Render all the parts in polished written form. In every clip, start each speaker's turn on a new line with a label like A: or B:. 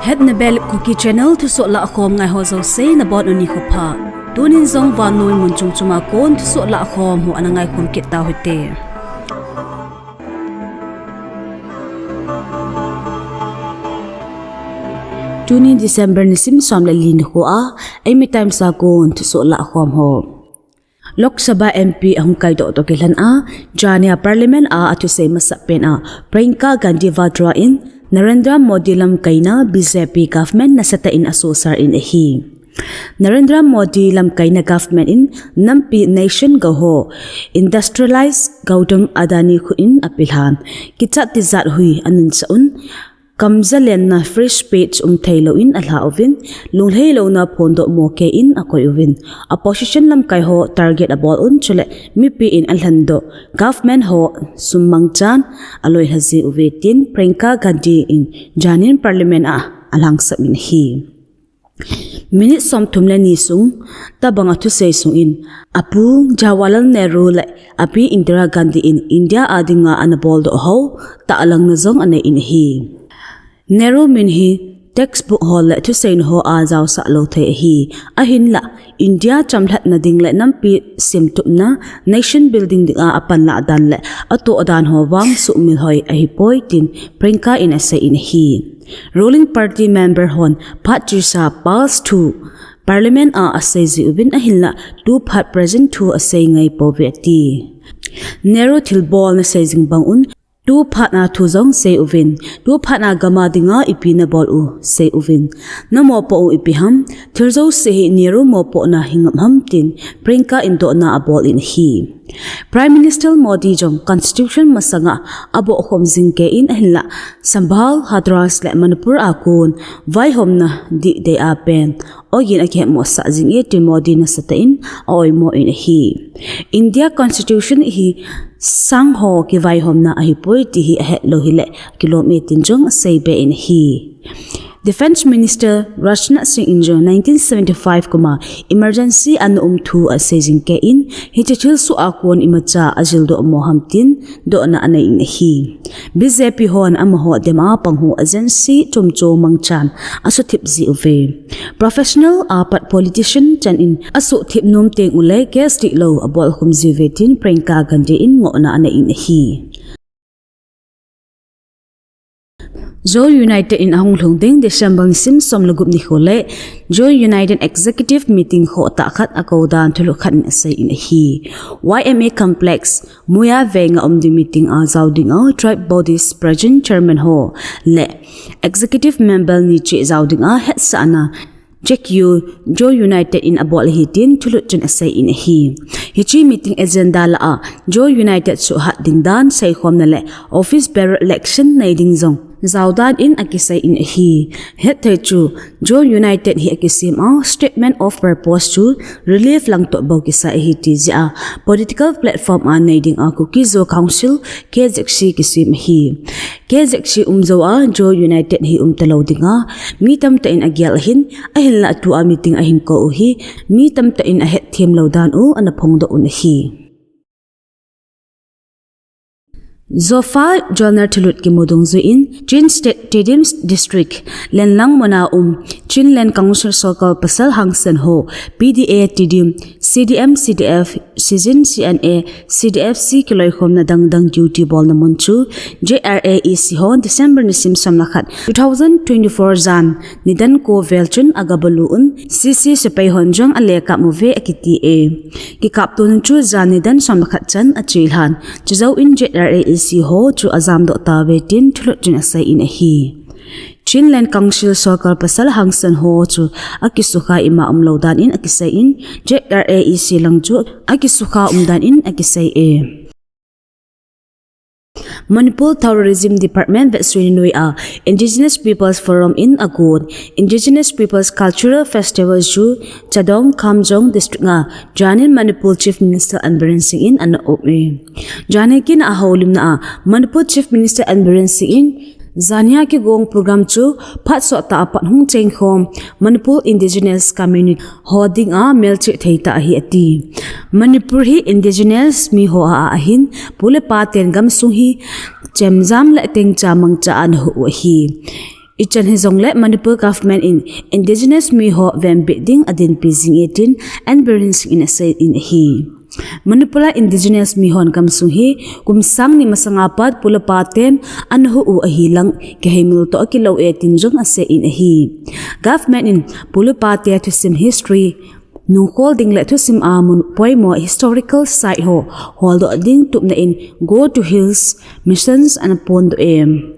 A: Hetna Belap Kuki channel Thusoh Lahkhom ngai ho zo se na bon oni khopha tunin zong van noi mun chumchuma kon Thusoh Lahkhom hu anangai khom kit ta hote Tuni December ni sim som la lin ho a ai mi time sa kon Thusoh Lahkhom ho Lok Sabha MP ahung kai do to kelan a Jania Parliament a atu se masa pen a Priyanka Gandhi vadra in Narendra Modi lam kaina BJP government na sata in asosar in hi Narendra Modi lam kaina government in nampi nation go ho industrialize Gautam Adani khu in apilhan kicha tizat hui anun saun kamzalen na free speech thailo in alha ovin lunglei lo na phondo moke in akoi ovin opposition lam kai ho target abol un chule mipi in alhando government ho summangchan aloi hazi uvetin Priyanka Gandhi in Janin Parliament a alang samin hi minute som thumle ni sung tabanga thu sei sung in apu Jawaharlal Nehru le api Indira Gandhi in India adinga anabol do ho ta alang na zong ane in hi Nehru min hi textbook hall le thu sein ho a jaw sa lo the hi ahin la India chamthat na ding le nampi simtup na nation building ding a apan la dan le ato adan ho wang su mil hoi a hi poi tin Priyanka in ase in hi ruling party member hon Patrisa Pals 2 Parliament a ase ji ubin ahin la tu phat present thu ase ngai po veti Nehru thil bol na se jing bang un tu phatna thu zong se uvin tu phatna gama dinga ipina bol u se uvin namo po u ipiham thirzo se Nehru mo po na hingam ham tin Priyanka indo na abol in hi Prime Minister Modi jong constitution masanga abo khom jingke in ahla sambhal hadras le Manipur akon vai homna di de a pen ogin ake mo sa jing e tin Modi na satain oi mo in hi India constitution hi sang ho ki vai homna ahi poi ti hi Aheloute lo hile kilometer jong seibe in hi Defense Minister Rajnath Singh in 1975 kuma emergency an thu a sejing ke in hichil su akon imacha ajil do mohamtin do na anai in hi BJP hon amho dema panghu agency chomchom mangchan asu thip ji uve professional apat politician chan in asu thip nom teng ulai ke sti lo abol khum ji vetin Priyanka Gandhi in ngo na anai in hi Joy United in ahung lungding December sim som lagup ni khole Joy United executive meeting ho ta khat akodan thulu khan ase in hi YMA complex muya venga di meeting a zawding a tribe bodies present chairman ho le executive member ni chi zawding a het sana Check you Joy United in abol hitin thulu chen ase in hi hichi meeting agenda la a Joy United su hat ding dan sai khom na le office bearer election nei ding zong Zawdan in akisai in hi Hetna chu Joy United hi akisim a statement of purpose chu relief lang to bau kisa hi ti ja political platform a needing a Kuki-Zo council KZC kisim hi KZC umzo a Joy United hi talo dinga mi tam ta in agyal hin ahil la tu a meeting a hin ko hi mi tam ta in a het them lo dan u ana phong do un hi Zofa Joner Thilut ki mudung zu in Chin State Stadium District Lenlang Mona Chin Len Council Circle Pasal Hangsen Ho PDA Tidim CDM CDF Season CNA CDF C Kiloi Khom na dang duty ball na munchu JRAEC ho December ni sim sam lakhat 2024 Jan nidan ko velchun agabalu un CC sepai honjong aleka move akiti e ki kaptun chu Jan nidan sam lakhat chan achilhan chizau in JRAEC si ho chu azam do ta ve tin thlut jin asai in hi Chinland Council Circle Pasal Hangsan ho chu akisukha ima umlodan in akisai in JRAEC lang chu akisukha umdan in akisai e Manipur Tourism Department Vetsurinui a Indigenous Peoples Forum in Agod Indigenous Peoples Cultural Festival ju Chadong Kamjong District nga Janin Manipur Chief Minister Biren in an ope Janikin a holim na Manipur Chief Minister Biren in Zania ki gong program chu phat so ta pat hung cheng khom Manipur Indigenous Community holding a melchi theita hi ati Manipur hi Indigenous mi ho a ahin pule pa ten gam sung hi chemjam la teng cha mang cha an hu hi Ichan hizongle Manipur government in Indigenous mi ho vem bidding adin pizing 18 and Biren in a say in he. Manipula Indigenous mihon kamsuhi kumsang ni masangapat pula paten anhu u ahilang kahimul to akilaw 18 jong ase in hi. Government in pula pate to sim history nung holding le to sim amun poimo historical site ho hold ding tup na in go to hills missions and upon the aim.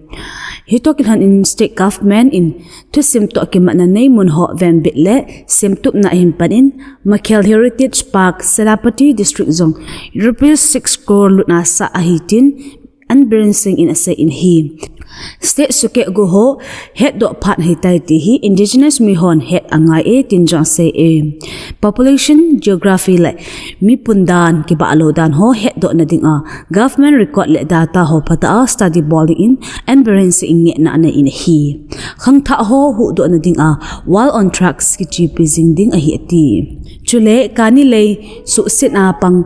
A: Hitokin in state government in to sim to akimat na naimun ho vem bitle sim tup na himpanin Makel Heritage Park Selapati District Zong Rupees 6 crore lutna sa ahitin and Biren in asa in he. State suke go ho het do pat hitai ti hi Indigenous mihon het angai e tinjang se e. Population geography le mi pundan ki ba alodan ho het do na ding a. Government record le data ho pata study balling in and Biren nge na na in he. Khang tha ho hu do na ding a while on tracks ki chi pizing ding a hi ti. Chule Kani le su sit na pang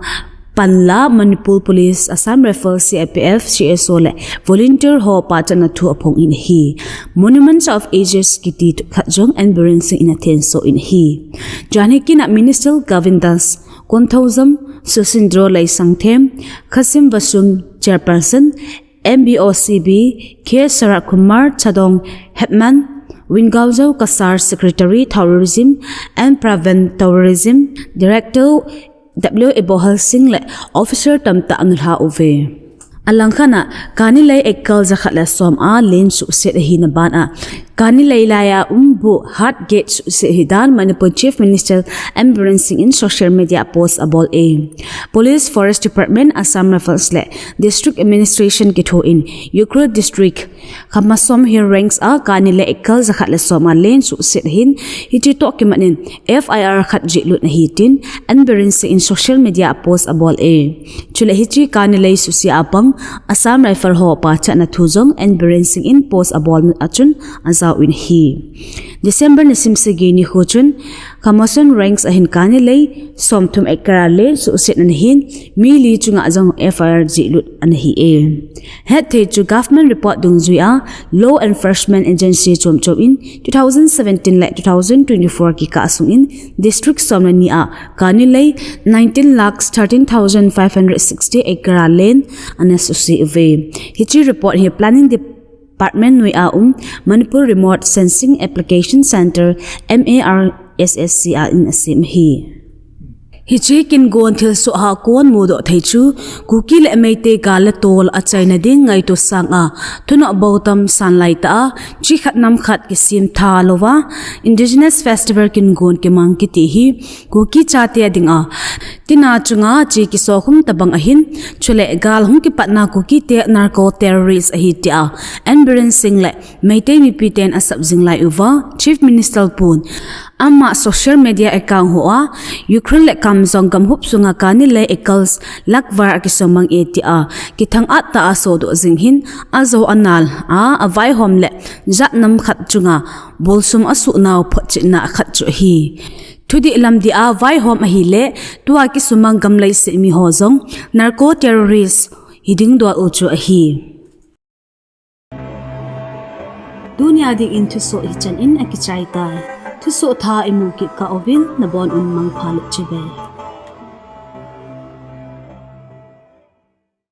A: Panla Manipur Police Assam Rifle CIPF CSO le volunteer ho patana thu apong in hi monuments of ages kiti Ukhrul-Kamjong and Biren in attenso in hi janiki na minister governance Thusoh Susindro lai sangthem Khasim Vasum chairperson MBOCB K Sarat Kumar Chadong Hetman Kuki-Zo Kasar Secretary Tourism and Prevent Tourism Director W. Ebohal Singh le officer tamta anulha uve. Alangkana Kani lay ekal zakhat la som a len su set hi na ban a Kani lay laya umbu hard gate su set hidan Manipur Chief Minister Biren in social media post abol a Police Forest Department Assam Rifles le District Administration kitho in Ukhrul District Kamasom here ranks a Kani lay ekal zakhat la som a len su set hin hiti to kimanin FIR khat jilut na hitin and Biren in social media post abol a chule hiti Kani lay su si apang Assam Rifle ho pa cha na Thusoh and Biren in post abol achun azaw in hi. December na simsigi ni Huchun Kamason ranks ahin Kani lay somtum ekara le su sit na hin mili chunga azang FIR jilut an hi e. Het te chu government report dung zuya Law Enforcement Agency chomchom in 2017 like 2024 ki ka asung in district somna ni a Kani lay 19,13,560 ekara land an susi hichi report here planning department nui a Manipur Remote Sensing Application Center MARSSC in asim hi hichi kin gon thil so ha kon mudo thaichu kuki le meite gal tol a chaina ding ngai to sanga thuno bautam sanlai ta chi khat nam khat ki sim tha lowa Indigenous festival kin gon ke mang ki ti hi kuki chate dinga tina chunga chi ki sokhum tabang ahin chule gal hum ki patna kuki te narco terrorist ahi tia and Biren le meite mi piten asap jinglai uwa Chief Minister pun amma social media account hoa Ukhrul-Kamjong gamhup sunga Kani lay ekals lakwar akisomang etia kithang atta aso do jinghin azo anal a avai homle jatnam khat chunga bolsum asu naw phachina khat chu hi Tudi lamdi a vai hom a hi le tua ki sumang gamlai se mi hozong narco terrorist hiding do uchu a hi dunya ding in Thusoh ichan in akichai tai Thusoh tha imu ki ka ovin na bon un mang phalu chibe